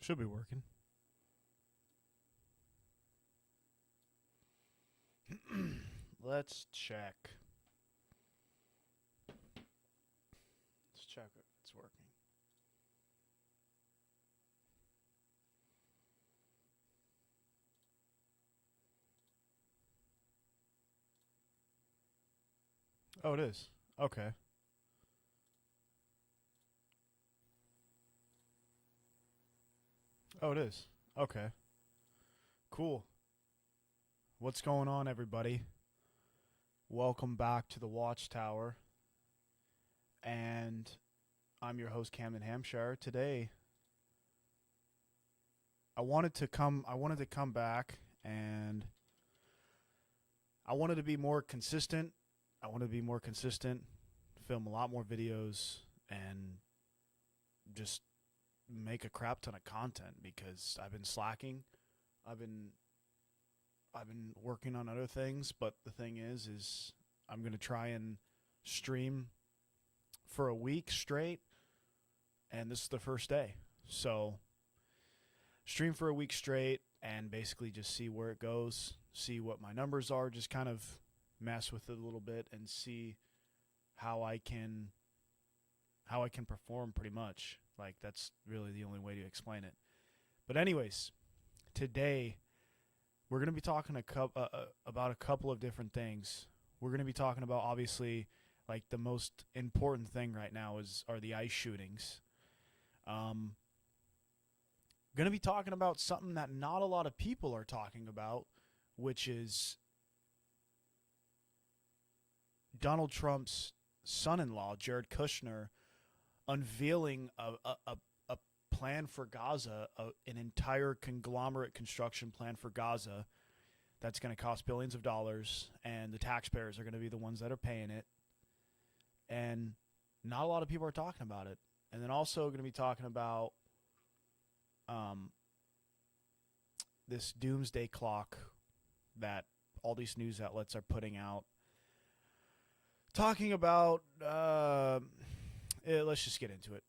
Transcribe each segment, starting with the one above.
Should be working. Let's check. Let's check if it's working. Oh, it is. Okay. Oh, it is. Okay. Cool. What's going on, everybody? Welcome back to the Watchtower. And I'm your host, Camden Hampshire. Today, I wanted to come back, and I wanted to be more consistent. Film a lot more videos, and just make a crap ton of content because I've been slacking. I've been working on other things, but the thing is I'm going to try and stream for a week straight, and this is the first day. So, stream for a week straight and basically just see where it goes, see what my numbers are, just kind of mess with it a little bit and see how I can perform pretty much. Like, that's really the only way to explain it. But anyways, today we're going to be talking about a couple of different things. We're going to be talking about, obviously, like the most important thing right now are the ICE shootings. Going to be talking about something that not a lot of people are talking about, which is Donald Trump's son-in-law, Jared Kushner, unveiling a plan for Gaza, an entire conglomerate construction plan for Gaza that's going to cost billions of dollars, and the taxpayers are going to be the ones that are paying it. And not a lot of people are talking about it. And then also going to be talking about this doomsday clock that all these news outlets are putting out, talking about let's just get into it.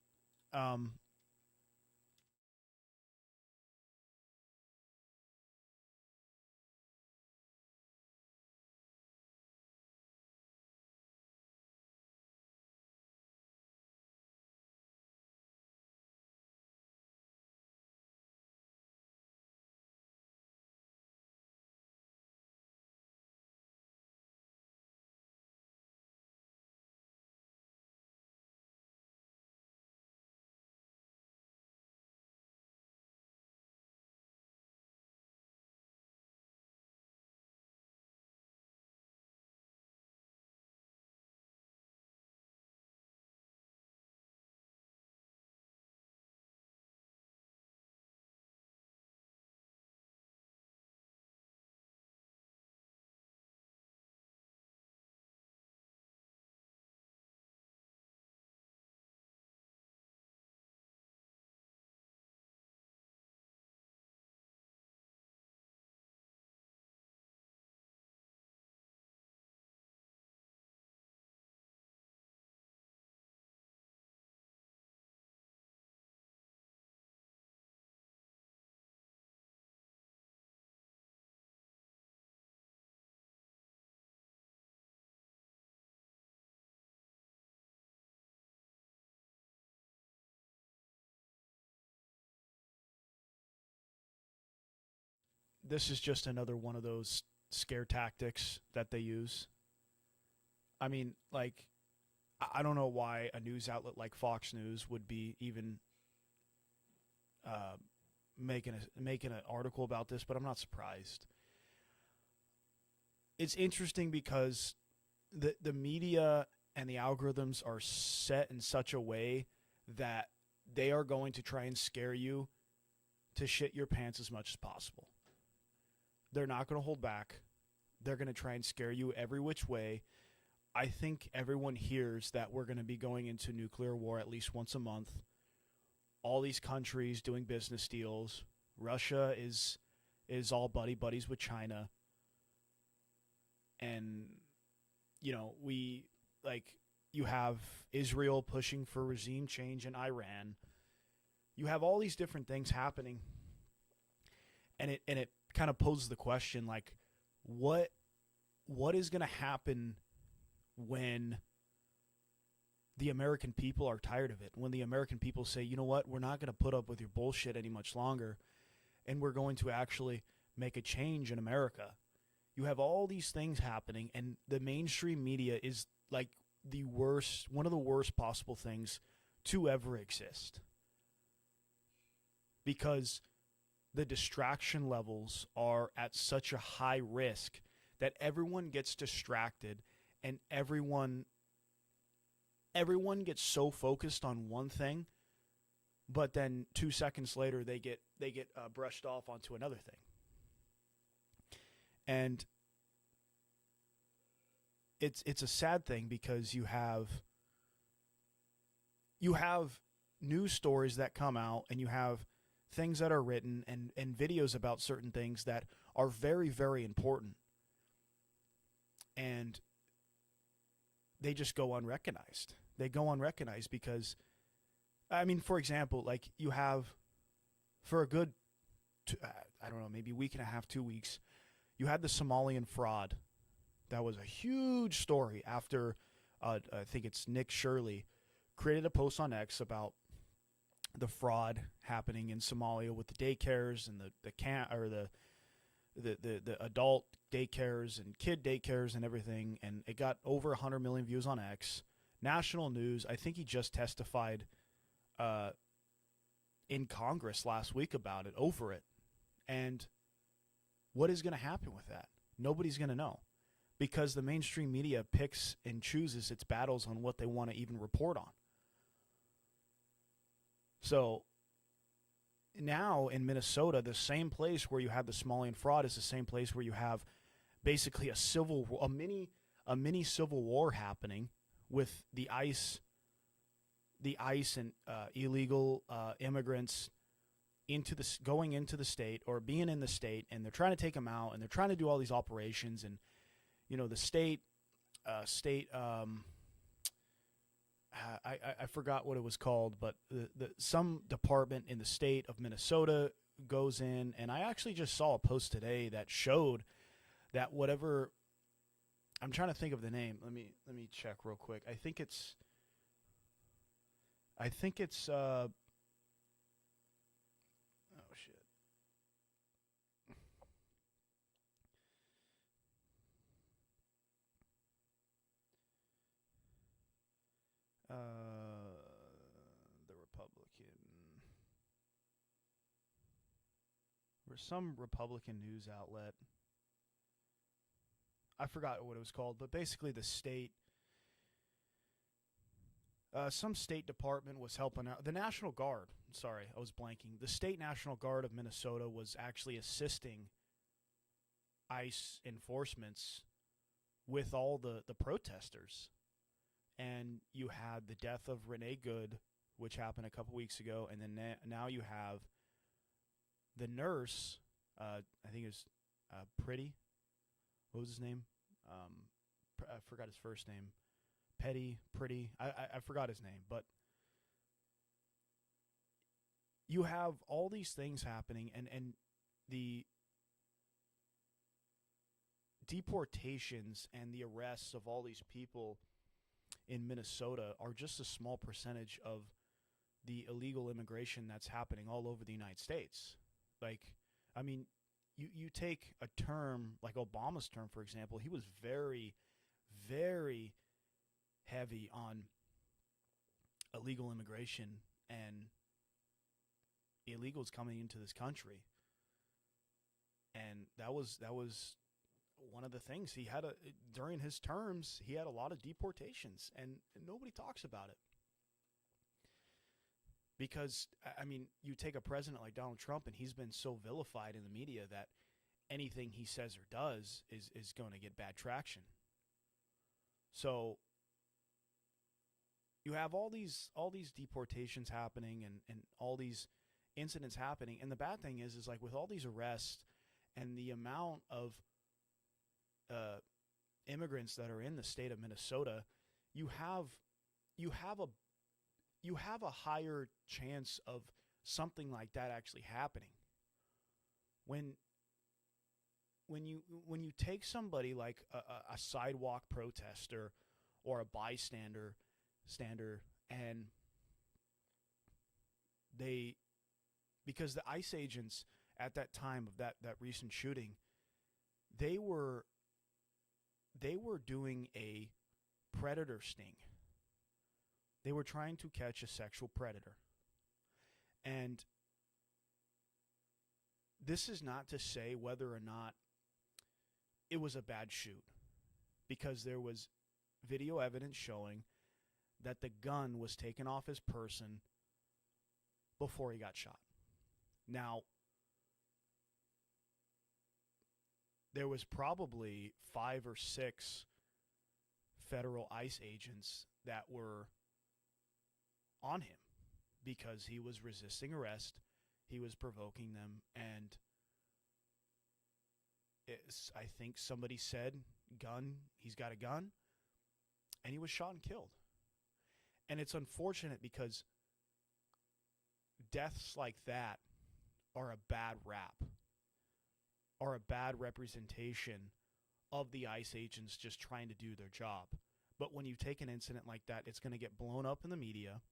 This is just another one of those scare tactics that they use. I mean, like, I don't know why a news outlet like Fox News would be even uh, making an article about this, but I'm not surprised. It's interesting because the media and the algorithms are set in such a way that they are going to try and scare you to shit your pants as much as possible. They're not going to hold back. They're going to try and scare you every which way. I think everyone hears that we're going to be going into nuclear war at least once a month. All these countries doing business deals. Russia is all buddies with China. And we like you have Israel pushing for regime change in Iran. You have all these different things happening, and it kind of poses the question, like, what is going to happen when the American people are tired of it, when the American people say, you know what, we're not going to put up with your bullshit any much longer, and we're going to actually make a change in America. You have all these things happening, and the mainstream media is like the worst, one of the worst possible things to ever exist. Because the distraction levels are at such a high risk that everyone gets distracted, and everyone gets so focused on one thing, but then 2 seconds later they get brushed off onto another thing. And it's a sad thing, because you have news stories that come out, and you have things that are written, and videos about certain things that are very, very important, and they just go unrecognized. They go unrecognized because, I mean, for example, like, you have, for a good, I don't know, maybe week and a half, 2 weeks, you had the Somalian fraud. That was a huge story after, I think it's Nick Shirley, created a post on X about the fraud happening in Somalia with the daycares and the adult daycares and kid daycares and everything, and it got over 100 million views on X. National news. I think he just testified in Congress last week about it, over it. And what is going to happen with that? Nobody's going to know, because the mainstream media picks and chooses its battles on what they want to even report on. So now in Minnesota, the same place where you have the Somalian fraud is the same place where you have basically a mini civil war happening with the ICE and illegal immigrants going into the state, or being in the state, and they're trying to take them out, and they're trying to do all these operations, and the state I forgot what it was called, but some department in the state of Minnesota goes in, and I actually just saw a post today that showed that whatever, I'm trying to think of the name. Let me check real quick. I think it's oh shit. The Republican, or some Republican news outlet. I forgot what it was called, but basically the state, some state department was helping out. The National Guard, sorry, I was blanking. The State National Guard of Minnesota was actually assisting ICE enforcements with all the protesters. And you had the death of Renee Good, which happened a couple weeks ago, and then now you have the nurse, I think it was Pretty. What was his name? I forgot his first name. Pretty. I forgot his name, but you have all these things happening, and the deportations and the arrests of all these people in Minnesota are just a small percentage of the illegal immigration that's happening all over the United States. Like, I mean, you take a term like Obama's term, for example. He was very, very heavy on illegal immigration and illegals coming into this country. And that was one of the things he had. During his terms, he had a lot of deportations, and nobody talks about it. Because, I mean, you take a president like Donald Trump, and he's been so vilified in the media that anything he says or does is going to get bad traction. So you have all these deportations happening, and all these incidents happening. And the bad thing is like, with all these arrests and the amount of immigrants that are in the state of Minnesota, you have a higher chance of something like that actually happening. When you take somebody like a sidewalk protester or a bystander and because the ICE agents at that time of that recent shooting, they were doing a predator sting. They were trying to catch a sexual predator. And this is not to say whether or not it was a bad shoot, because there was video evidence showing that the gun was taken off his person before he got shot. Now, there was probably 5 or 6 federal ICE agents that were on him because he was resisting arrest, he was provoking them, and I think somebody said, gun, he's got a gun, and he was shot and killed. And it's unfortunate because deaths like that are a bad rap, are a bad representation of the ICE agents just trying to do their job. But when you take an incident like that, it's going to get blown up in the media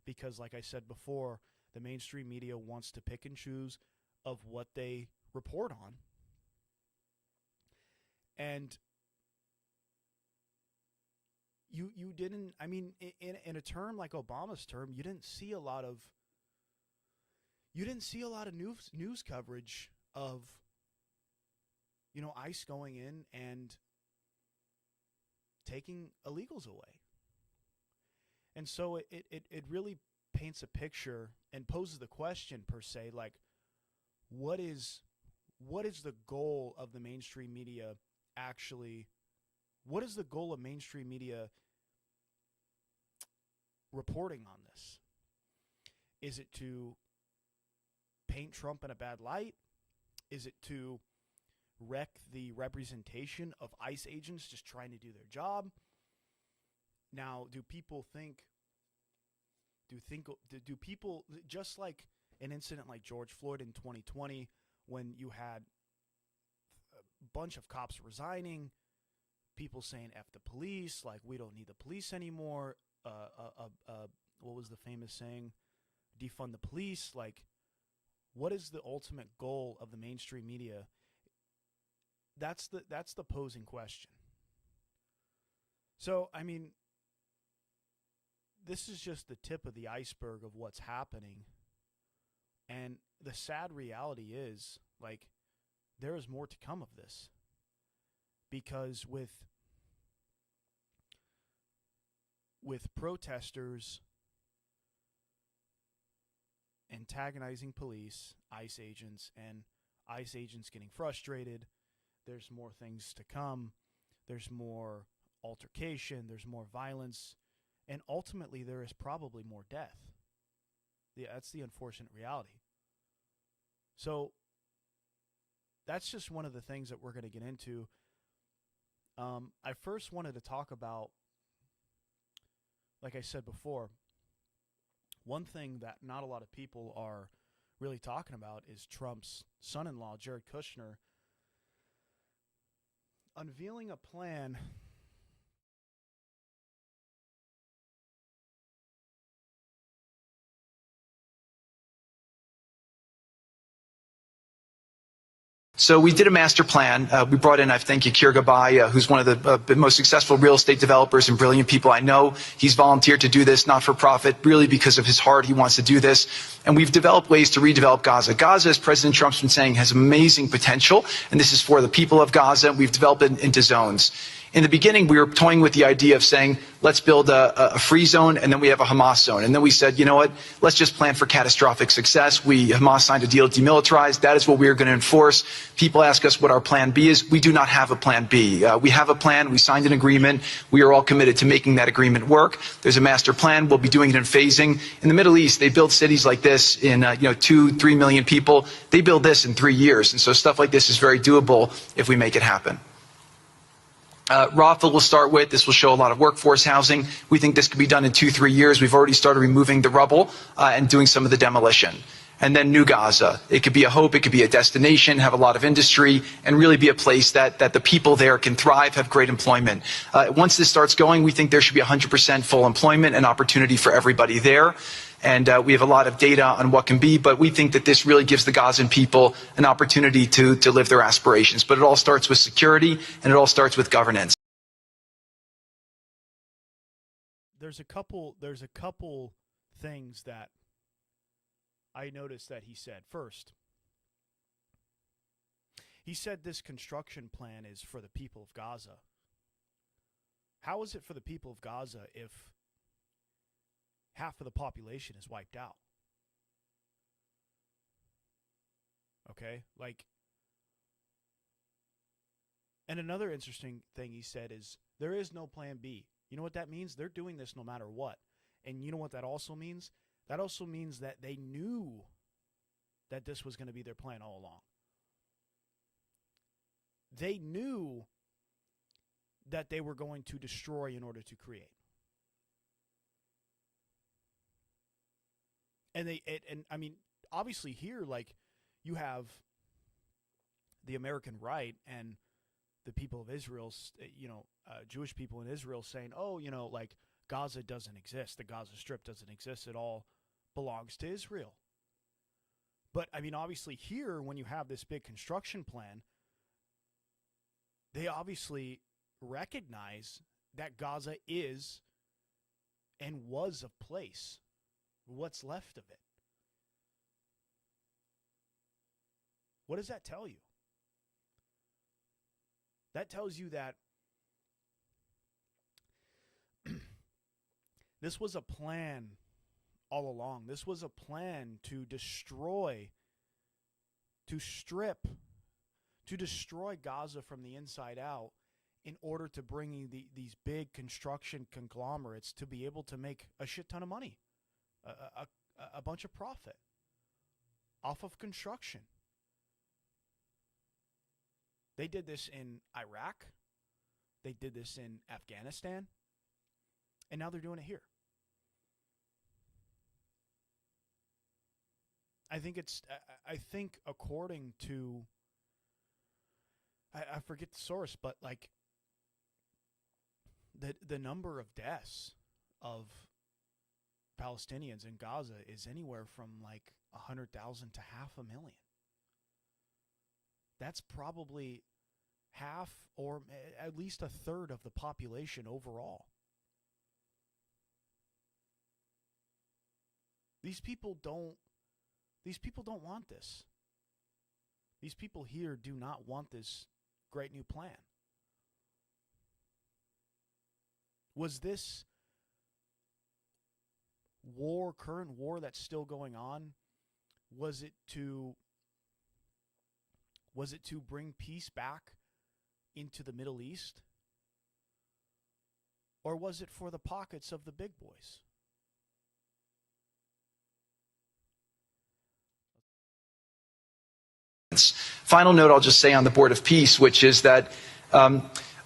because, like I said before, the mainstream media wants to pick and choose of what they report on. And you didn't, I mean, in a term like Obama's term, you didn't see a lot of news coverage of, you know, ICE going in and taking illegals away. And so it really paints a picture and poses the question, per se, like, what is the goal of the mainstream media actually? What is the goal of mainstream media reporting on this? Is it to paint Trump in a bad light? Is it to wreck the representation of ICE agents just trying to do their job? Now, do people, just like an incident like George Floyd in 2020, when you had a bunch of cops resigning, people saying F the police, like, we don't need the police anymore, what was the famous saying? Defund the police. Like, what is the ultimate goal of the mainstream media? That's the posing question. So, I mean, this is just the tip of the iceberg of what's happening. And the sad reality is, like, there is more to come of this. Because with protesters antagonizing police, ICE agents, and ICE agents getting frustrated, there's more things to come. There's more altercation. There's more violence. And ultimately, there is probably more death. Yeah, that's the unfortunate reality. So that's just one of the things that we're going to get into. I first wanted to talk about, like I said before, one thing that not a lot of people are really talking about is Trump's son-in-law, Jared Kushner, unveiling a plan So we did a master plan. We brought in, I thank you, Keir Gabay, who's one of the most successful real estate developers and brilliant people I know. He's volunteered to do this, not for profit, really because of his heart. He wants to do this. And we've developed ways to redevelop Gaza. Gaza, as President Trump's been saying, has amazing potential. And this is for the people of Gaza. We've developed it into zones. In the beginning, we were toying with the idea of saying, let's build a free zone, and then we have a Hamas zone. And then we said, you know what, let's just plan for catastrophic success. Hamas signed a deal to demilitarize. That is what we are going to enforce. People ask us what our plan B is. We do not have a plan B. We have a plan. We signed an agreement. We are all committed to making that agreement work. There's a master plan. We'll be doing it in phasing. In the Middle East, they build cities like this in 2-3 million people. They build this in 3 years. And so stuff like this is very doable if we make it happen. Rothel will start with. This will show a lot of workforce housing. We think this could be done in 2-3 years. We've already started removing the rubble and doing some of the demolition. And then New Gaza. It could be a hope. It could be a destination, have a lot of industry, and really be a place that the people there can thrive, have great employment. Once this starts going, we think there should be 100% full employment and opportunity for everybody there. And we have a lot of data on what can be, but we think that this really gives the Gazan people an opportunity to live their aspirations. But it all starts with security, and it all starts with governance. There's a couple things that I noticed that he said. First, he said this construction plan is for the people of Gaza. How is it for the people of Gaza if half of the population is wiped out? Okay? And another interesting thing he said is there is no plan B. You know what that means? They're doing this no matter what. And you know what that also means? That also means that they knew that this was going to be their plan all along. They knew that they were going to destroy in order to create. And I mean, obviously here, you have the American right and the people of Israel, Jewish people in Israel saying, Gaza doesn't exist. The Gaza Strip doesn't exist. It all belongs to Israel. But, I mean, obviously here, when you have this big construction plan, they obviously recognize that Gaza is and was a place. What's left of it. What does that tell you? That tells you that this was a plan all along. This was a plan to destroy, to strip, to destroy Gaza from the inside out in order to bring these big construction conglomerates to be able to make a shit ton of money, a bunch of profit off of construction. They did this in Iraq. They did this in Afghanistan. And now they're doing it here. I think according to, I forget the source, but the number of deaths of Palestinians in Gaza is anywhere from 100,000 to 500,000. That's probably half or at least a third of the population overall. These people don't want this. These people here do not want this great new plan. Was this current war that's still going on, was it to bring peace back into the Middle East? Or was it for the pockets of the big boys? Final note I'll just say on the Board of Peace, which is that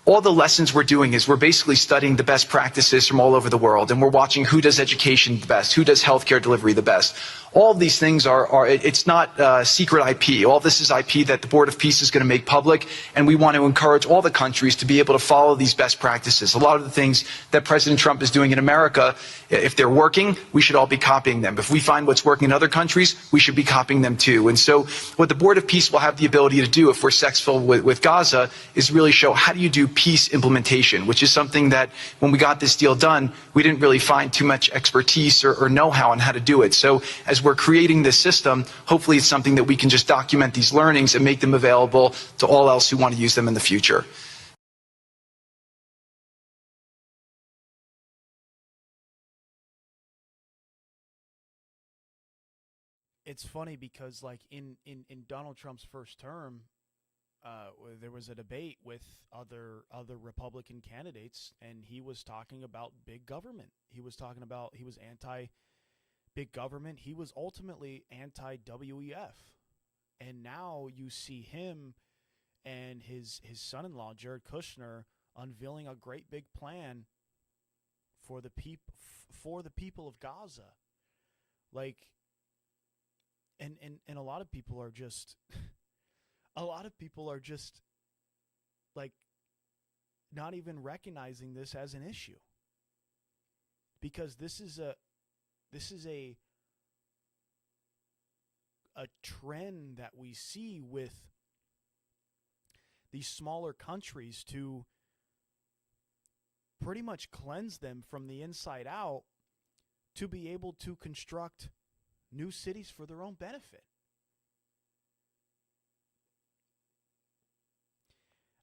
all the lessons we're doing is we're basically studying the best practices from all over the world, and we're watching who does education the best, who does healthcare delivery the best. All of these things it's not secret IP. All this is IP that the Board of Peace is going to make public, and we want to encourage all the countries to be able to follow these best practices. A lot of the things that President Trump is doing in America, if they're working, we should all be copying them. If we find what's working in other countries, we should be copying them too. And so what the Board of Peace will have the ability to do if we're successful with Gaza is really show how do you do peace implementation, which is something that when we got this deal done, we didn't really find too much expertise or know-how on how to do it. So as we're creating this system, hopefully it's something that we can just document these learnings and make them available to all else who want to use them in the future. It's funny because in Donald Trump's first term, there was a debate with other Republican candidates, and he was talking about big government. He was anti-big government. He was ultimately anti-WEF. And now you see him and his son-in-law, Jared Kushner, unveiling a great big plan for the people of Gaza. Like, and a lot of people are just a lot of people are just like not even recognizing this as an issue, because this is a trend that we see with these smaller countries to pretty much cleanse them from the inside out to be able to construct new cities for their own benefit.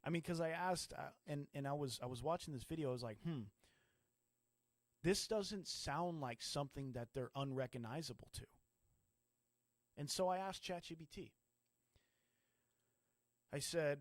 I mean, because I asked, and I was watching this video, I was like, this doesn't sound like something that they're unrecognizable to. And so I asked ChatGPT. I said,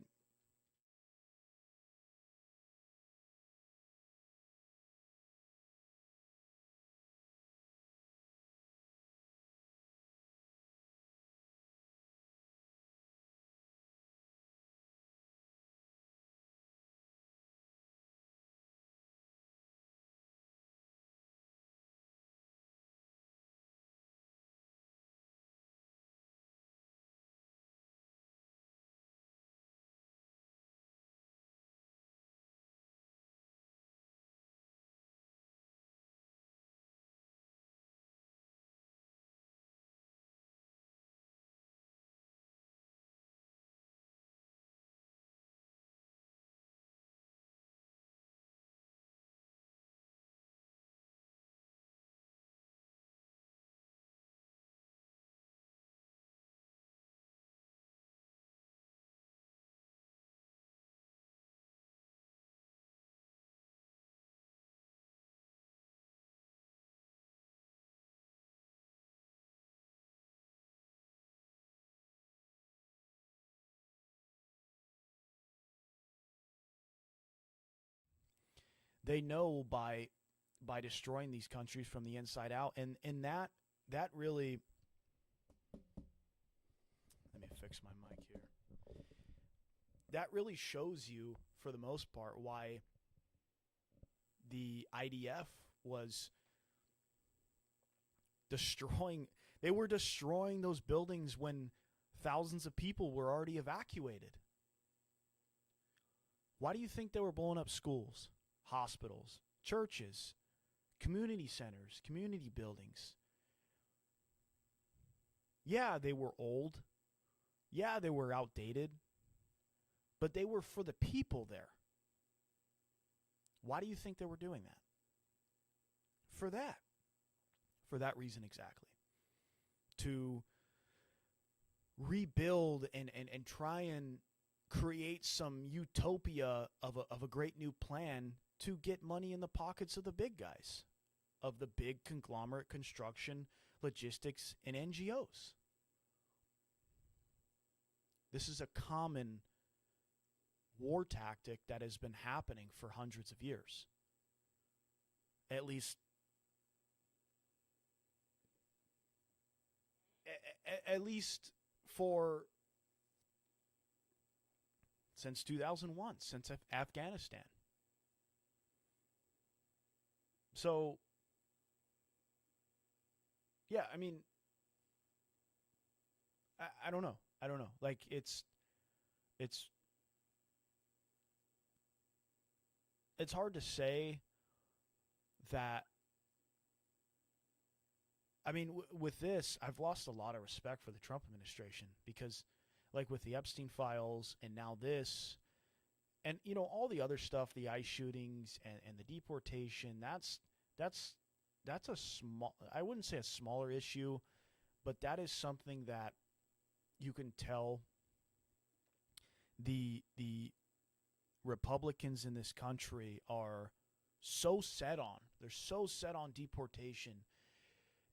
they know by destroying these countries from the inside out, and that really, let me fix my mic here. That really shows you, for the most part, why the IDF was destroying. They were destroying those buildings when thousands of people were already evacuated. Why do you think they were blowing up schools, hospitals, churches, community centers, community buildings? Yeah, they were old. Yeah, they were outdated. But they were for the people there. Why do you think they were doing that? For that. For that reason exactly. To rebuild and try and create some utopia of a great new plan to get money in the pockets of the big guys, of the big conglomerate construction, logistics, and NGOs. This is a common war tactic that has been happening for hundreds of years. At least for since 2001, since Afghanistan. So, yeah, I mean, I don't know. I don't know. Like, it's hard to say that. I mean, with this, I've lost a lot of respect for the Trump administration because, like, with the Epstein files and now this, and, you know, all the other stuff, the ICE shootings and the deportation, that's a small, I wouldn't say a smaller issue, but that is something that you can tell the Republicans in this country are so set on. They're so set on deportation,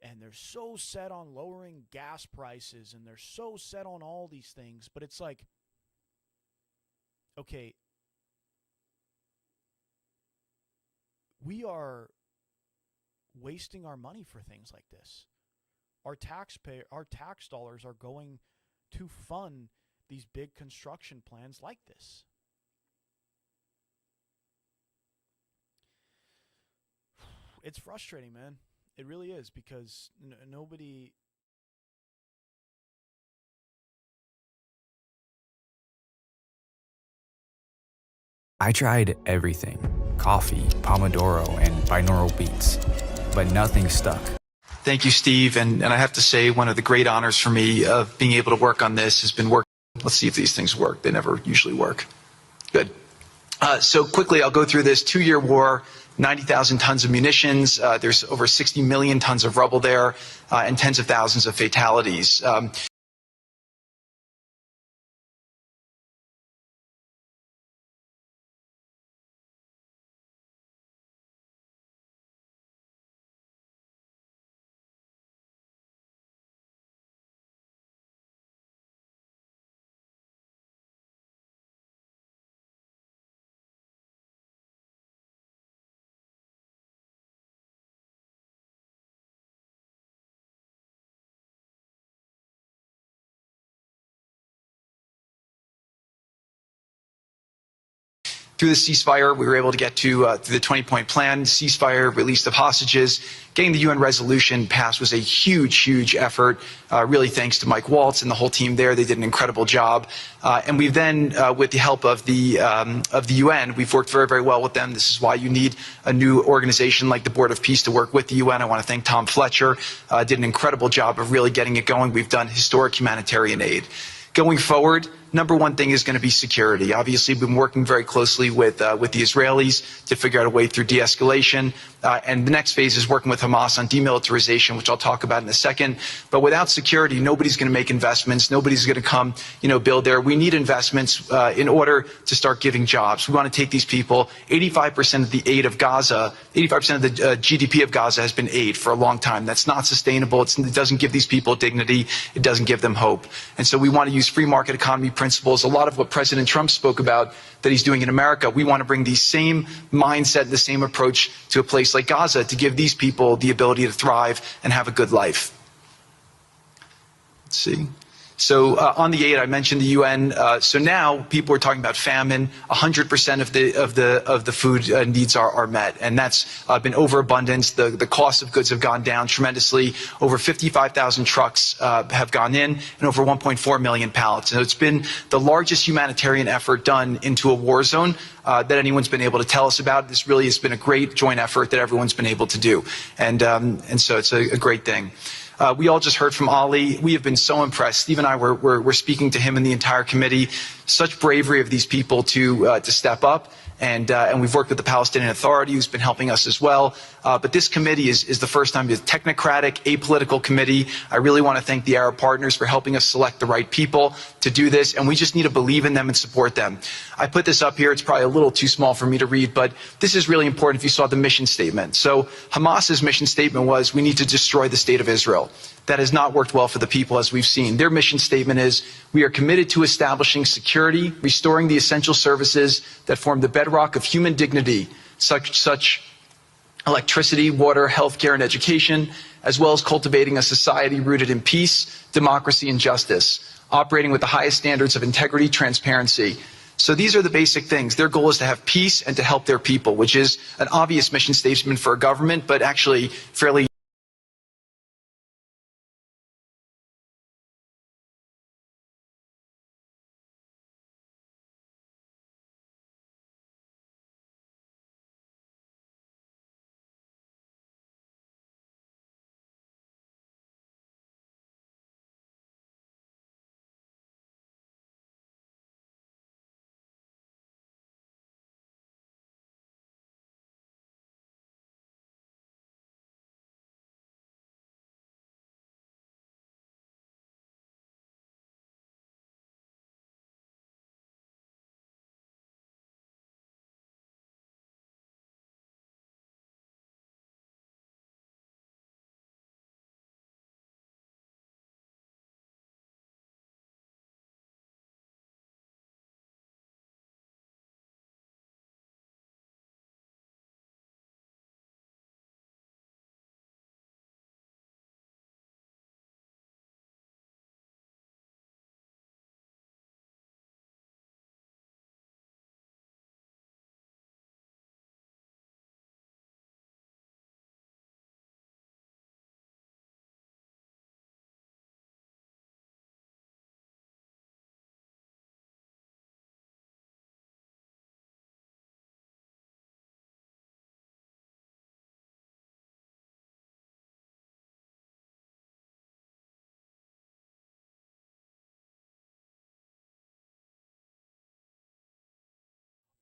and they're so set on lowering gas prices, and they're so set on all these things. But it's like, okay, we are wasting our money for things like this. Our tax dollars are going to fund these big construction plans like this. it's frustrating, man. It really is because nobody. I tried everything: coffee, Pomodoro, and binaural beats, but nothing stuck. Thank you, Steve. And I have to say, one of the great honors for me of being able to work on this has been working. Let's see if these things work. They never usually work. Good. So quickly, I'll go through this 2-year war, 90,000 tons of munitions. There's over 60 million tons of rubble there, and tens of thousands of fatalities. Through the ceasefire, we were able to get to the 20-point plan, ceasefire, release of hostages. Getting the UN resolution passed was a huge, huge effort, really thanks to Mike Waltz and the whole team there. They did an incredible job. And we've then, with the help of the UN, we've worked very, very well with them. This is why you need a new organization like the Board of Peace to work with the UN. I want to thank Tom Fletcher, did an incredible job of really getting it going. We've done historic humanitarian aid. Going forward, number one thing is going to be security. Obviously, we've been working very closely with the Israelis to figure out a way through de-escalation. And the next phase is working with Hamas on demilitarization, which I'll talk about in a second. But without security, nobody's going to make investments. Nobody's going to come, build there. We need investments in order to start giving jobs. We want to take these people. 85% of the aid of Gaza, 85% of the GDP of Gaza has been aid for a long time. That's not sustainable. It doesn't give these people dignity. It doesn't give them hope. And so we want to use free market economy principles. A lot of what President Trump spoke about that he's doing in America, we want to bring the same mindset, the same approach to a place like Gaza to give these people the ability to thrive and have a good life. Let's see. So on the aid, I mentioned the UN. So now people are talking about famine. 100% of the food needs are met, and that's been overabundance. The cost of goods have gone down tremendously. Over 55,000 trucks have gone in, and over 1.4 million pallets. And it's been the largest humanitarian effort done into a war zone that anyone's been able to tell us about. This really has been a great joint effort that everyone's been able to do, and so it's a great thing. We all just heard from Ali. We have been so impressed. Steve and I were speaking to him and the entire committee. Such bravery of these people to step up. And we've worked with the Palestinian Authority, who's been helping us as well. But this committee is the first time it's a technocratic, apolitical committee. I really want to thank the Arab partners for helping us select the right people to do this, and we just need to believe in them and support them. I put this up here. It's probably a little too small for me to read, but this is really important if you saw the mission statement. So Hamas's mission statement was, we need to destroy the state of Israel. That has not worked well for the people, as we've seen. Their mission statement is, we are committed to establishing security, restoring the essential services that form the bedrock of human dignity, such electricity, water, healthcare, and education, as well as cultivating a society rooted in peace, democracy, and justice, operating with the highest standards of integrity, transparency. So these are the basic things. Their goal is to have peace and to help their people, which is an obvious mission statement for a government, but actually fairly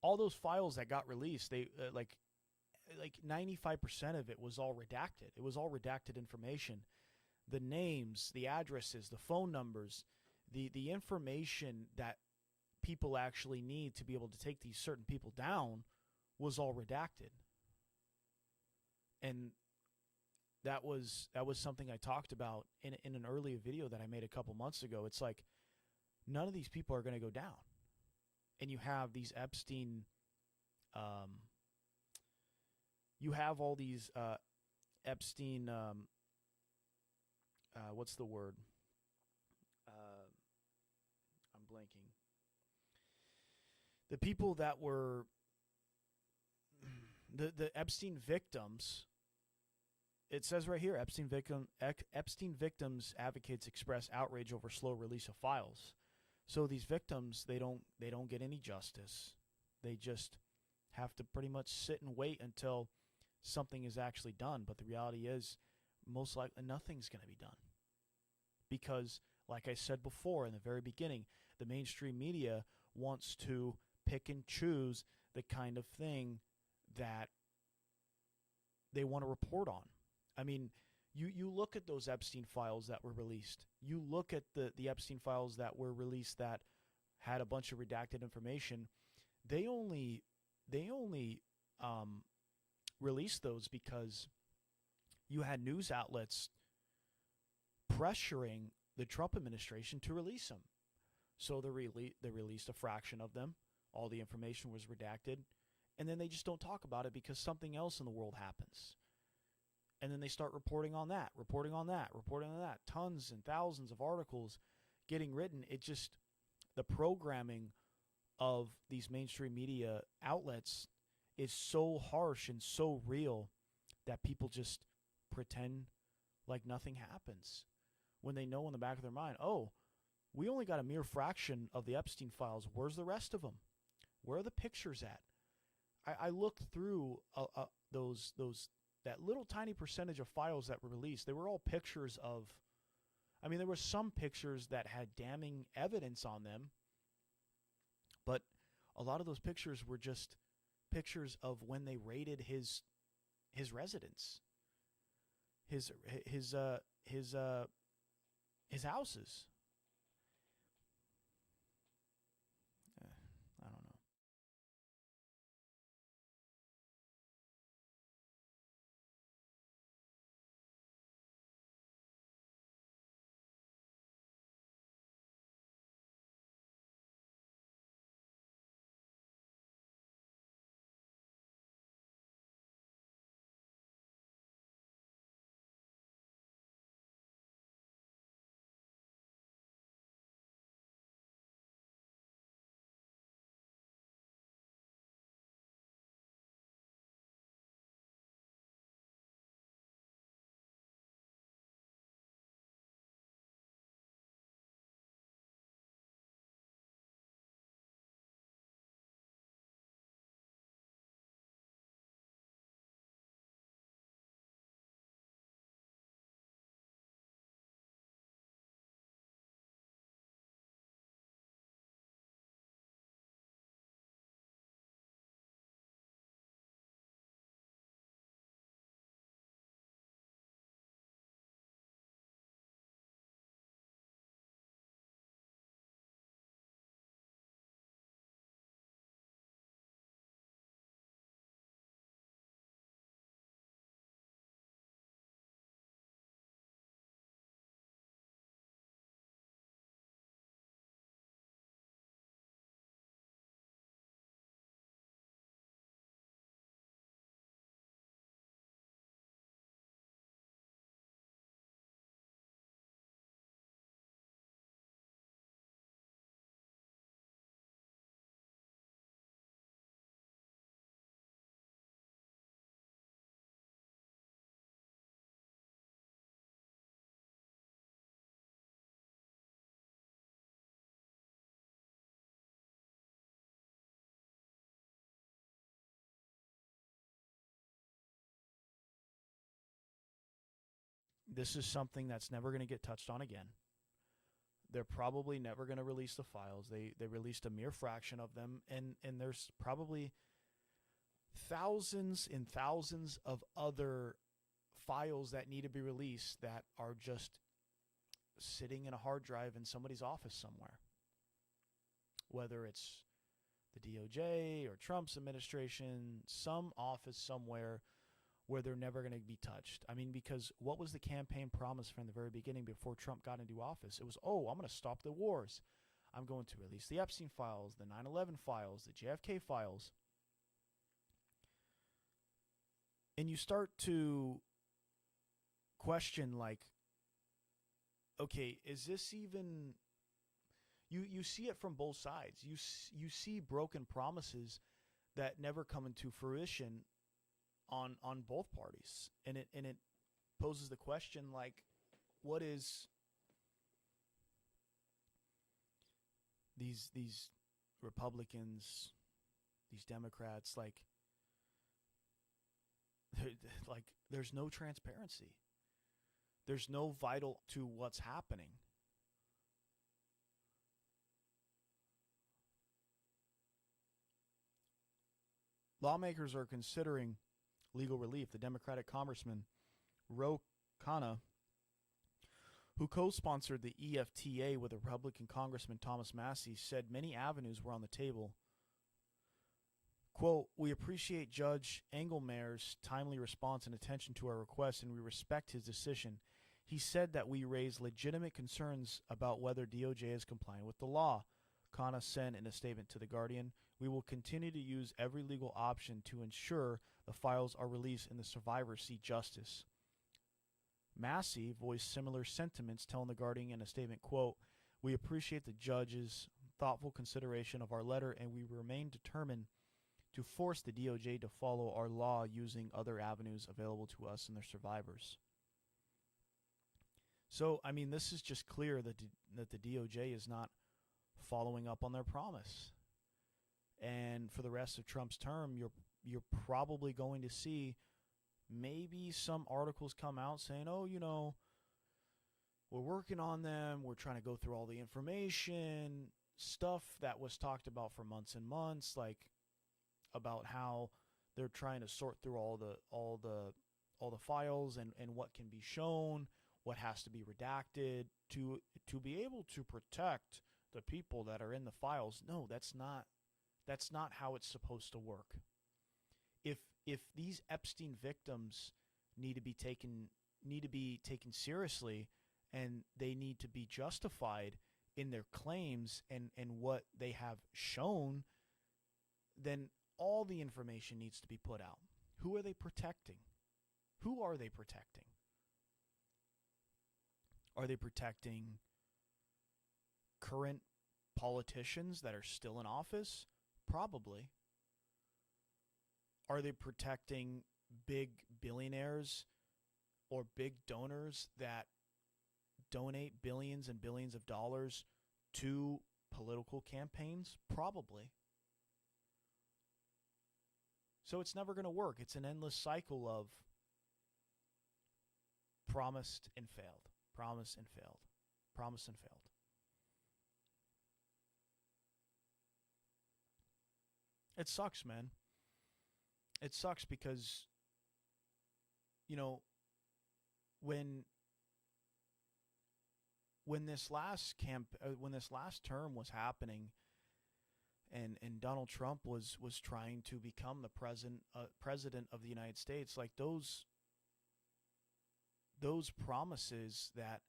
all those files that got released, they like 95% of it was all redacted. It was all redacted information. The names, the addresses, the phone numbers, the information that people actually need to be able to take these certain people down was all redacted. And that was something I talked about in an earlier video that I made a couple months ago. It's like none of these people are going to go down. And you have these Epstein you have all these Epstein what's the word? I'm blanking. The people that were the Epstein victims. It says right here, Epstein victims advocates express outrage over slow release of files. So these victims, they don't get any justice. They just have to pretty much sit and wait until something is actually done. But the reality is, most likely nothing's going to be done. Because, like I said before in the very beginning, the mainstream media wants to pick and choose the kind of thing that they want to report on. I mean, you look at those Epstein files that were released. You look at the Epstein files that were released that had a bunch of redacted information. They only released those because you had news outlets pressuring the Trump administration to release them. So they released a fraction of them. All the information was redacted. And then they just don't talk about it because something else in the world happens. And then they start reporting on that. Tons and thousands of articles getting written. It just, the programming of these mainstream media outlets is so harsh and so real that people just pretend like nothing happens. When they know in the back of their mind, oh, we only got a mere fraction of the Epstein files. Where's the rest of them? Where are the pictures at? I looked through that little tiny percentage of files that were released. They were all pictures of, I mean, there were some pictures that had damning evidence on them, but a lot of those pictures were just pictures of when they raided his residence, his houses. I don't know. This is something that's never going to get touched on again. They're probably never going to release the files. They released a mere fraction of them, and there's probably thousands and thousands of other files that need to be released that are just sitting in a hard drive in somebody's office somewhere. Whether it's the DOJ or Trump's administration, some office somewhere where they're never going to be touched. I mean, because what was the campaign promise from the very beginning before Trump got into office? It was, I'm going to stop the wars. I'm going to release the Epstein files, the 9/11 files, the JFK files. And you start to question, like, okay, is this even... You see it from both sides. You see broken promises that never come into fruition on both parties, and it poses the question, like, what is these Republicans, these Democrats, like there's no transparency. There's no vital to what's happening. Lawmakers are considering legal relief. The Democratic Congressman Ro Khanna, who co-sponsored the EFTA with Republican Congressman Thomas Massie, said many avenues were on the table. Quote, "We appreciate Judge Engelmeyer's timely response and attention to our request, and we respect his decision. He said that we raise legitimate concerns about whether DOJ is compliant with the law." Khanna said in a statement to The Guardian, "We will continue to use every legal option to ensure the files are released and the survivors see justice." Massie voiced similar sentiments, telling The Guardian in a statement, quote, "We appreciate the judge's thoughtful consideration of our letter, and we remain determined to force the DOJ to follow our law using other avenues available to us and their survivors." So, I mean, this is just clear that the DOJ is not following up on their promise. And for the rest of Trump's term, you're probably going to see maybe some articles come out saying, we're working on them, we're trying to go through all the information, stuff that was talked about for months and months, like about how they're trying to sort through all the files and what can be shown, what has to be redacted to be able to protect the people that are in the files. No, that's not how it's supposed to work. If these Epstein victims need to be taken seriously, and they need to be justified in their claims and what they have shown, then all the information needs to be put out. Who are they protecting? Who are they protecting? Are they protecting current politicians that are still in office? Probably. Are they protecting big billionaires or big donors that donate billions and billions of dollars to political campaigns? Probably. So it's never going to work. It's an endless cycle of promised and failed, promised and failed, promised and failed. It sucks, man. It sucks because, when this last term was happening, and Donald Trump was trying to become the president of the United States, like those promises that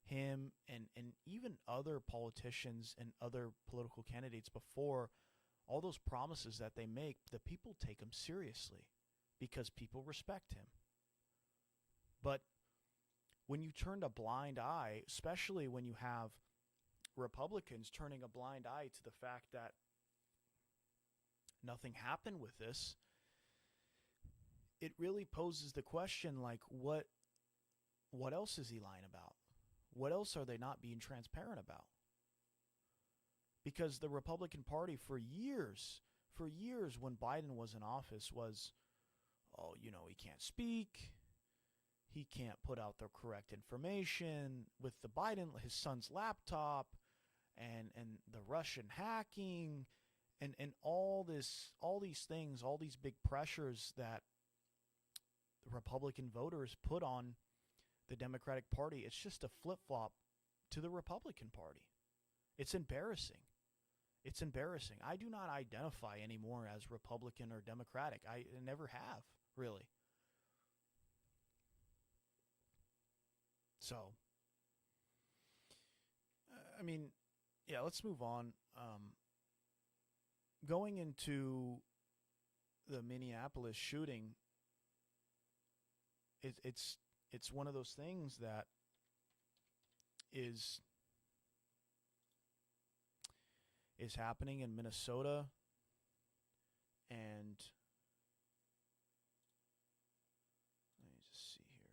him and even other politicians and other political candidates before, all those promises that they make, the people take them seriously because people respect him. But when you turn a blind eye, especially when you have Republicans turning a blind eye to the fact that nothing happened with this, it really poses the question, like, what else is he lying about? What else are they not being transparent about? Because the Republican Party for years when Biden was in office was, he can't speak. he can't put out the correct information with the Biden, his son's laptop, and the Russian hacking, and all these things, all these big pressures that the Republican voters put on the Democratic Party. It's just a flip flop to the Republican Party. It's embarrassing. It's embarrassing. I do not identify anymore as Republican or Democratic. I never have, really. So, I mean, yeah, let's move on. Going into the Minneapolis shooting, it's one of those things that is happening in Minnesota, and let me just see here.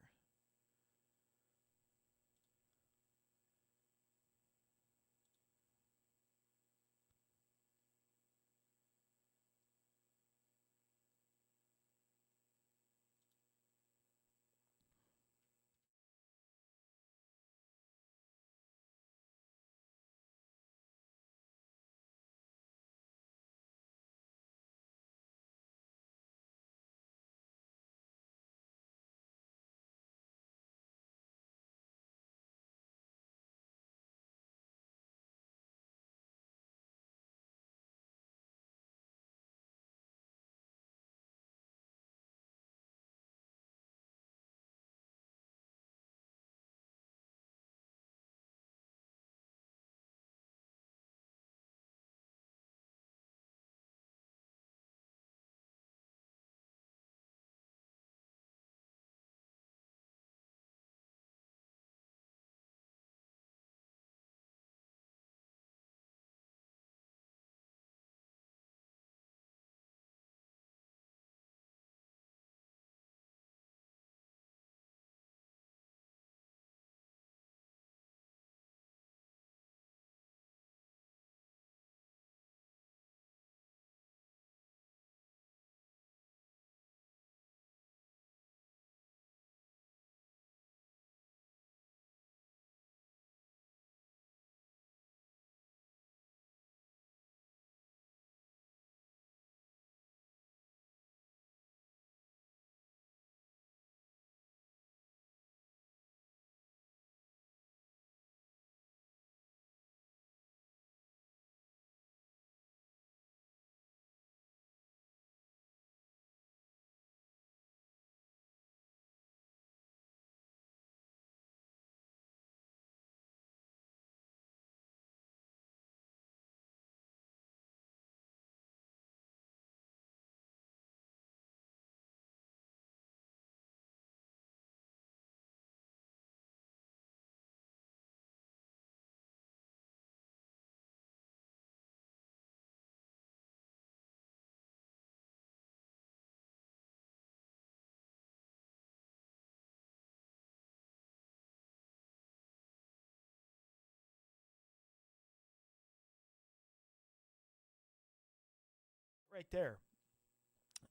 Right there.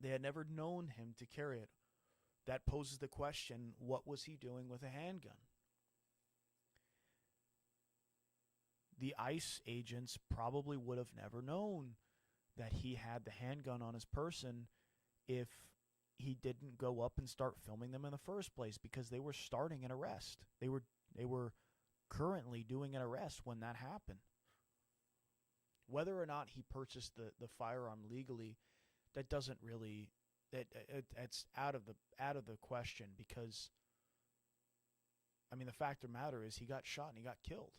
They had never known him to carry it. That poses the question, what was he doing with a handgun? The ICE agents probably would have never known that he had the handgun on his person if he didn't go up and start filming them in the first place, because they were starting an arrest. They were currently doing an arrest when that happened. Whether or not he purchased the firearm legally, that doesn't really it's out of the question, because I mean, the fact of the matter is he got shot and he got killed.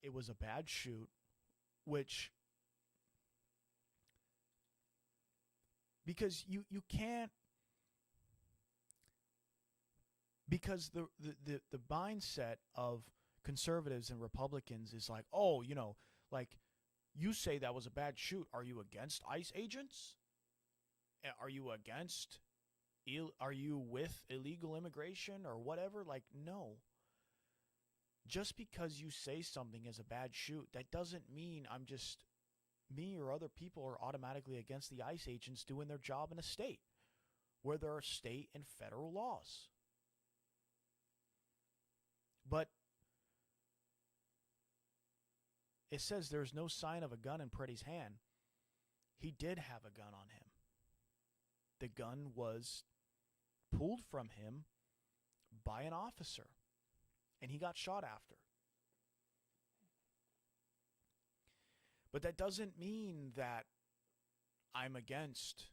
it was a bad shoot, which because you can't, because the mindset of conservatives and Republicans is like, oh, like, you say that was a bad shoot. Are you against ICE agents? Are you against, are you with illegal immigration or whatever? Like, no. Just because you say something is a bad shoot, that doesn't mean me or other people are automatically against the ICE agents doing their job in a state where there are state and federal laws. But it says there's no sign of a gun in Pretty's hand. He did have a gun on him. The gun was pulled from him by an officer, and he got shot after. But that doesn't mean that I'm against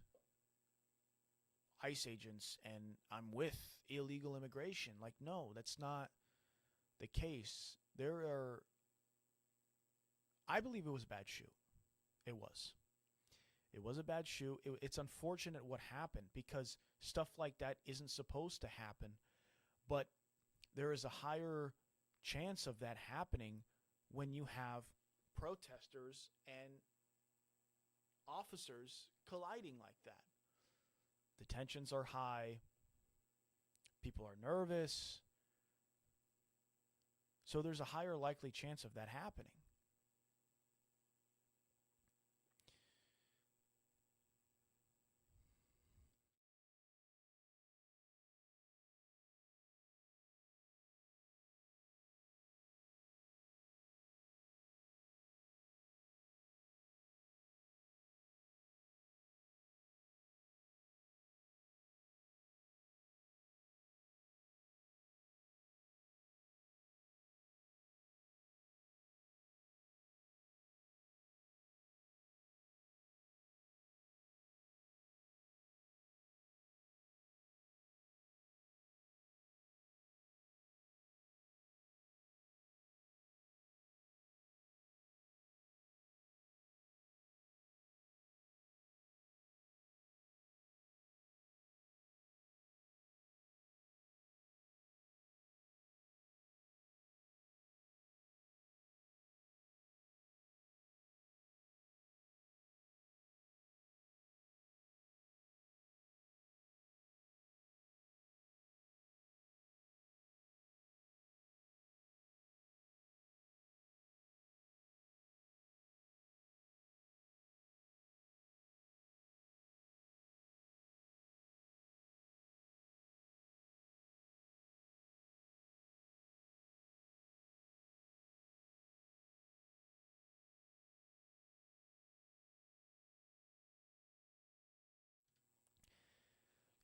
ICE agents and I'm with illegal immigration. Like, no, that's not the case. I believe it was a bad shoot. It was. It was a bad shoot. It's unfortunate what happened because stuff like that isn't supposed to happen. But there is a higher chance of that happening when you have protesters and officers colliding like that. The tensions are high. People are nervous. So there's a higher likely chance of that happening.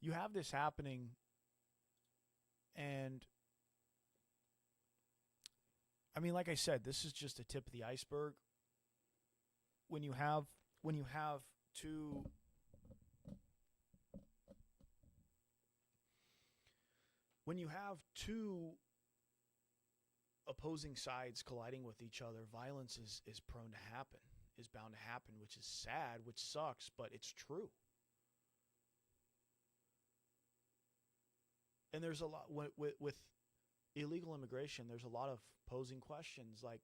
You have this happening, and I mean, like I said, this is just the tip of the iceberg. When you have two opposing sides colliding with each other, violence is prone to happen, is bound to happen, which is sad, which sucks, but it's true. And there's a lot with illegal immigration. There's a lot of posing questions like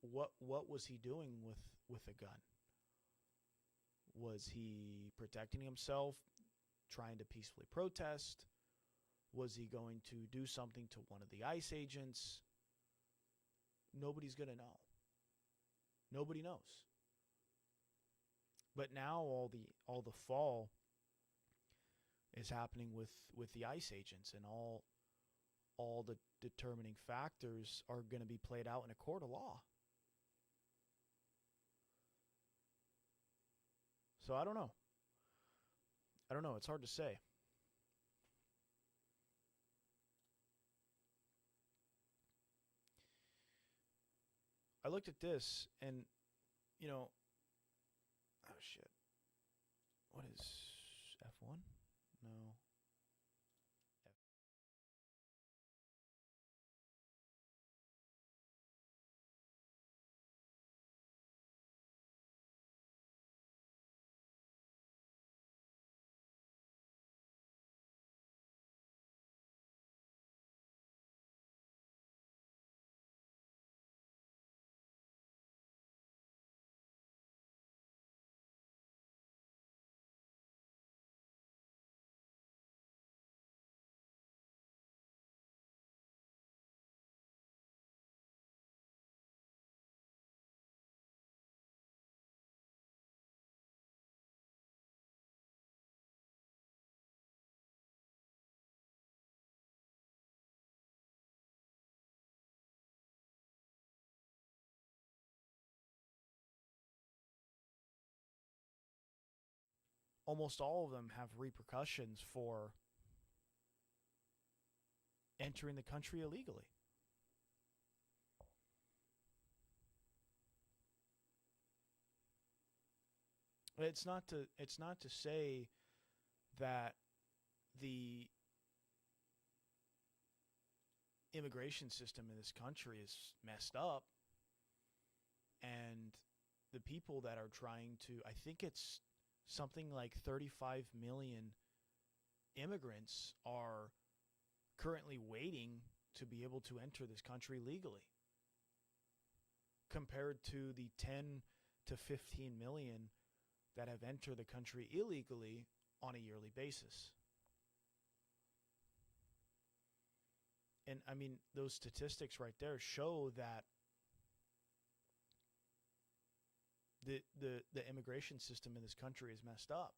what was he doing with a gun? Was he protecting himself, trying to peacefully protest? Was he going to do something to one of the ICE agents? Nobody's going to know. Nobody knows. But now all the fall is happening with the ICE agents, and all the determining factors are going to be played out in a court of law. So I don't know. It's hard to say. I looked at this and, oh shit. What is F1? No. almost all of them have repercussions for entering the country illegally. It's not to say that the immigration system in this country is messed up, and the people that are trying to, I think it's something like 35 million immigrants are currently waiting to be able to enter this country legally, compared to the 10 to 15 million that have entered the country illegally on a yearly basis. And I mean, those statistics right there show that the immigration system in this country is messed up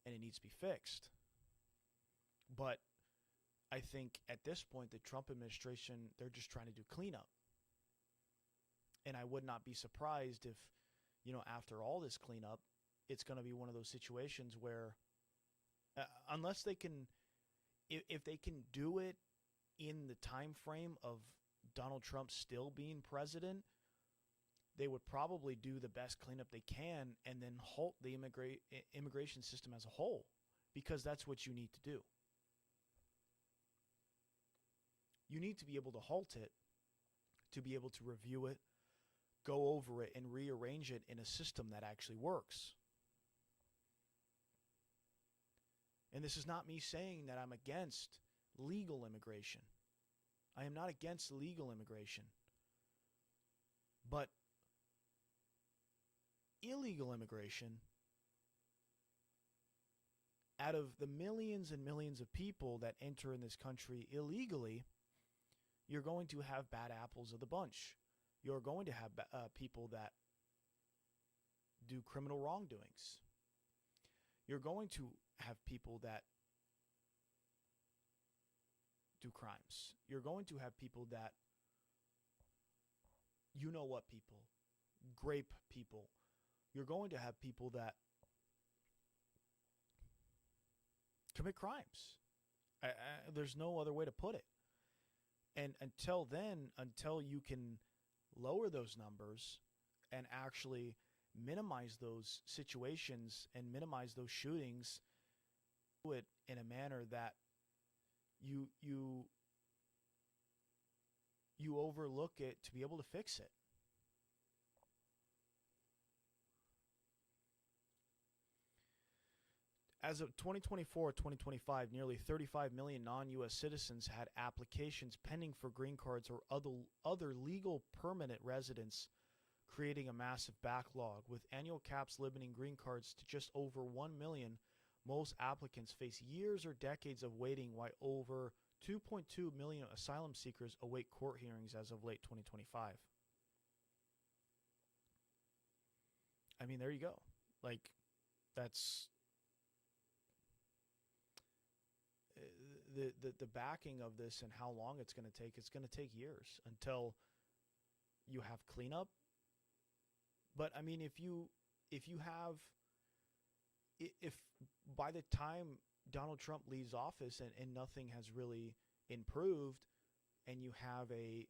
and it needs to be fixed. But I think at this point, the Trump administration, they're just trying to do cleanup. And I would not be surprised if, after all this cleanup, it's going to be one of those situations where, unless they can, if they can do it in the time frame of Donald Trump still being president, they would probably do the best cleanup they can and then halt the immigration system as a whole, because that's what you need to do. You need to be able to halt it, to be able to review it, go over it, and rearrange it in a system that actually works. And this is not me saying that I'm against legal immigration. I am not against legal immigration. But illegal immigration, out of the millions and millions of people that enter in this country illegally, you're going to have bad apples of the bunch. You're going to have people that do criminal wrongdoings. You're going to have people that do crimes. You're going to have people that, people, grape people. You're going to have people that commit crimes. There's no other way to put it. And until you can lower those numbers and actually minimize those situations and minimize those shootings, do it in a manner that you overlook it to be able to fix it. As of 2024-2025, nearly 35 million non-U.S. citizens had applications pending for green cards or other legal permanent residence, creating a massive backlog. With annual caps limiting green cards to just over 1 million, most applicants face years or decades of waiting, while over 2.2 million asylum seekers await court hearings as of late 2025. I mean, there you go. That's the backing of this and how long it's going to take. It's going to take years until you have cleanup. But I mean, if by the time Donald Trump leaves office and nothing has really improved, and you have a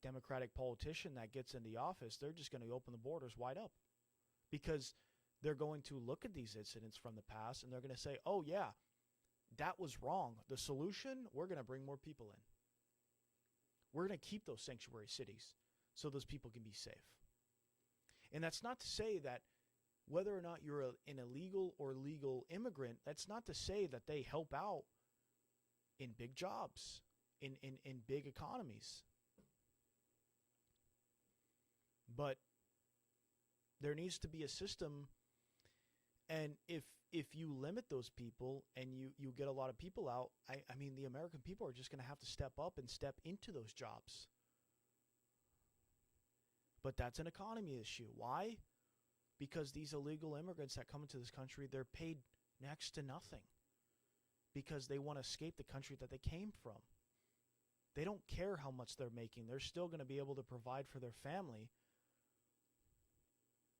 Democratic politician that gets in the office, they're just going to open the borders wide up, because they're going to look at these incidents from the past and they're going to say, oh yeah, that was wrong. The solution, we're going to bring more people in. We're going to keep those sanctuary cities so those people can be safe. And that's not to say that whether or not you're an illegal or legal immigrant, that's not to say that they help out in big jobs, in big economies. But there needs to be a system. And if you limit those people and you get a lot of people out, I mean, the American people are just going to have to step up and step into those jobs. But that's an economy issue. Why? Because these illegal immigrants that come into this country, they're paid next to nothing because they want to escape the country that they came from. They don't care how much they're making. They're still going to be able to provide for their family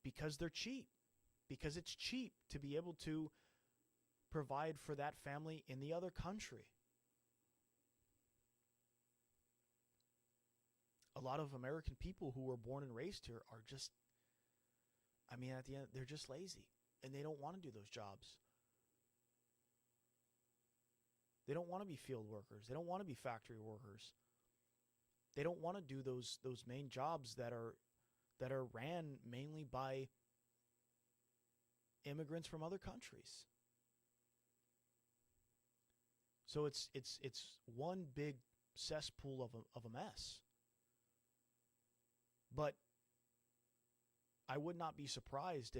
because they're cheap. because it's cheap to be able to provide for that family in the other country. A lot of American people who were born and raised here are just, I mean, at the end, they're just lazy, and they don't want to do those jobs. They don't want to be field workers. They don't want to be factory workers. They don't want to do those main jobs that are ran mainly by immigrants from other countries. So it's one big cesspool of a mess. But I would not be surprised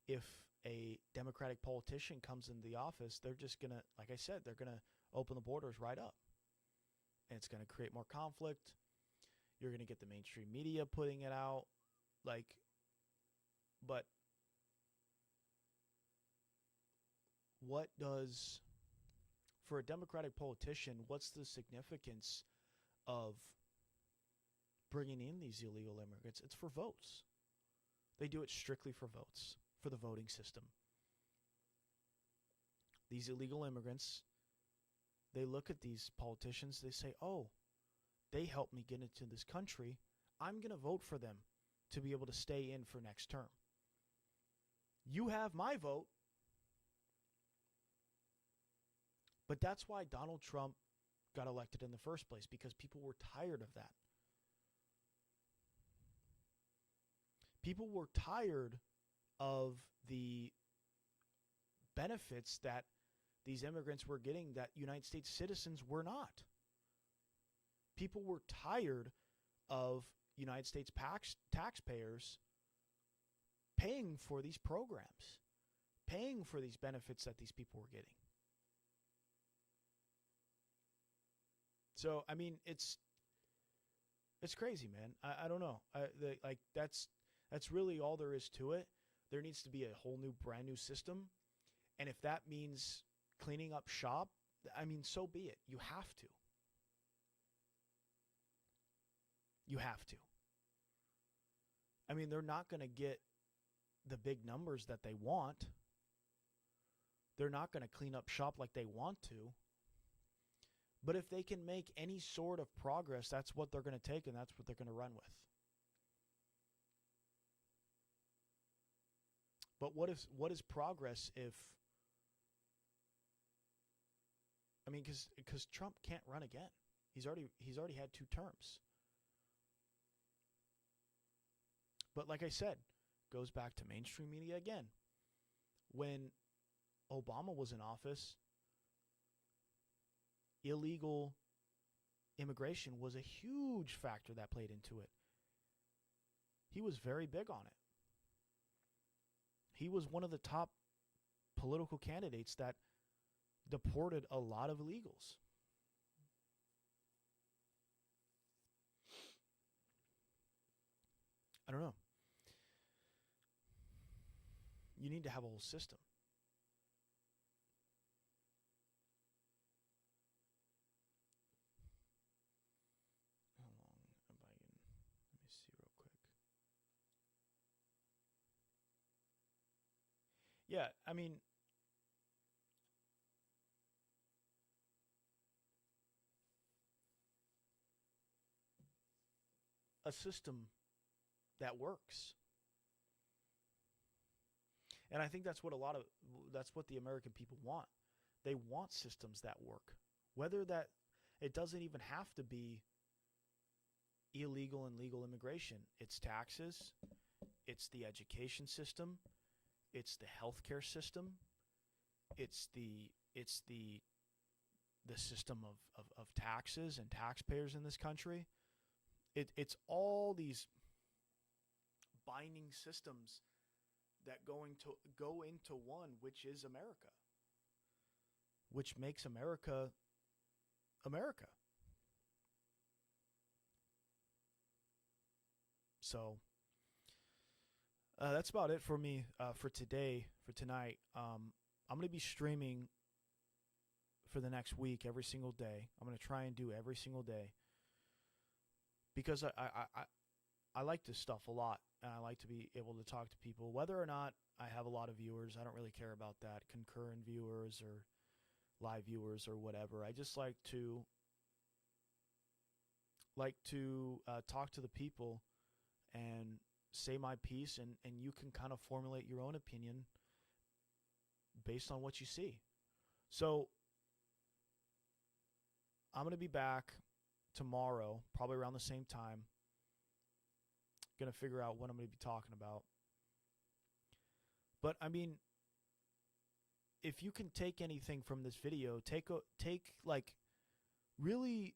if a Democratic politician comes into the office, they're just going to, like I said, they're going to open the borders right up. And it's going to create more conflict. You're going to get the mainstream media putting it out. But what does, for a Democratic politician, what's the significance of bringing in these illegal immigrants? It's for votes. They do it strictly for votes, for the voting system. These illegal immigrants, they look at these politicians, they say, oh, they helped me get into this country. I'm going to vote for them to be able to stay in for next term. You have my vote. But that's why Donald Trump got elected in the first place, because people were tired of that. People were tired of the benefits that these immigrants were getting that United States citizens were not. People were tired of United States taxpayers paying for these programs, paying for these benefits that these people were getting. So, I mean, it's crazy, man. I don't know. That's really all there is to it. There needs to be a whole new, brand new system. And if that means cleaning up shop, I mean, so be it. You have to. You have to. I mean, they're not going to get the big numbers that they want. They're not going to clean up shop like they want to. But if they can make any sort of progress, that's what they're going to take, and that's what they're going to run with. But what is progress if, I mean, because Trump can't run again. He's already had 2 terms. But like I said, goes back to mainstream media again. When Obama was in office, illegal immigration was a huge factor that played into it. He was very big on it. He was one of the top political candidates that deported a lot of illegals. I don't know. You need to have a whole system. How long am I in? Let me see real quick. Yeah, I mean, a system that works. And I think that's what the American people want. They want systems that work. Whether that, it doesn't even have to be illegal and legal immigration. It's taxes, it's the education system, it's the healthcare system, it's the system of taxes and taxpayers in this country. It's all these binding systems that go into one, which is America, which makes America America. So that's about it for me for today, for tonight. I'm going to be streaming for the next week every single day. I'm going to try and do every single day because I like this stuff a lot, and I like to be able to talk to people. Whether or not I have a lot of viewers, I don't really care about that. Concurrent viewers or live viewers or whatever. I just like to talk to the people and say my piece, and you can kind of formulate your own opinion based on what you see. So I'm going to be back tomorrow, probably around the same time. Going to figure out what I'm going to be talking about. But I mean, if you can take anything from this video, take like really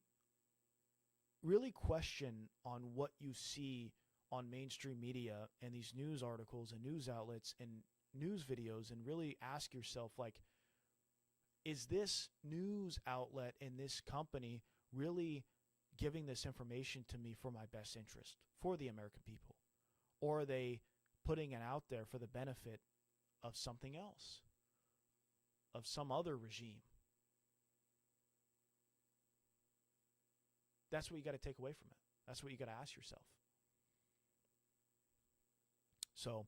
question on what you see on mainstream media and these news articles and news outlets and news videos, and really ask yourself, like, is this news outlet and this company really giving this information to me for my best interest, for the American people? Or are they putting it out there for the benefit of something else, of some other regime? That's what you got to take away from it. That's what you got to ask yourself. So,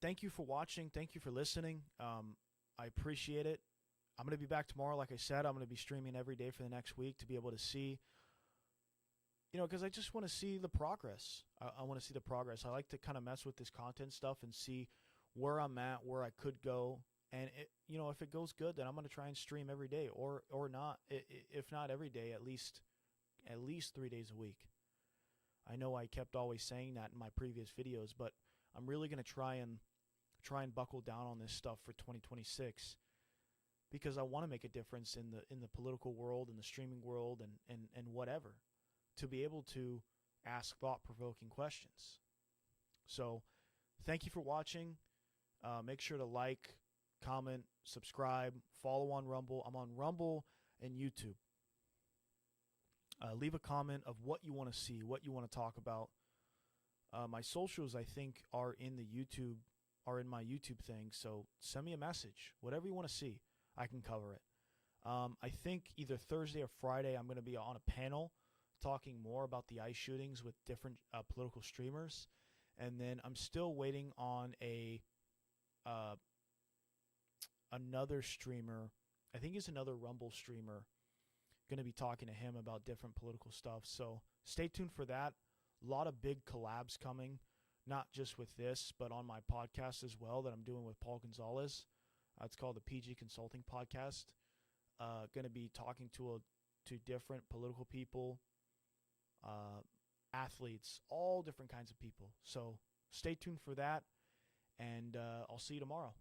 thank you for watching. Thank you for listening. I appreciate it. I'm going to be back tomorrow. Like I said, I'm going to be streaming every day for the next week to be able to see, because I just want to see the progress. I want to see the progress. I like to kind of mess with this content stuff and see where I'm at, where I could go. And, if it goes good, then I'm going to try and stream every day or not. If not every day, at least 3 days a week. I know I kept always saying that in my previous videos, but I'm really going to try and buckle down on this stuff for 2026, because I want to make a difference in the political world, in the streaming world, and whatever, to be able to ask thought-provoking questions. So thank you for watching. Make sure to like, comment, subscribe, follow on Rumble. I'm on Rumble and YouTube. Leave a comment of what you want to see, what you want to talk about. My socials, I think, are in my YouTube thing. So send me a message. Whatever you want to see, I can cover it. I think either Thursday or Friday, I'm going to be on a panel talking more about the ICE shootings with different political streamers. And then I'm still waiting on another streamer. I think he's another Rumble streamer. Going to be talking to him about different political stuff. So stay tuned for that. A lot of big collabs coming, not just with this, but on my podcast as well that I'm doing with Paul Gonzalez. It's called the PG Consulting Podcast. Going to be talking to different political people, athletes, all different kinds of people. So stay tuned for that, and I'll see you tomorrow.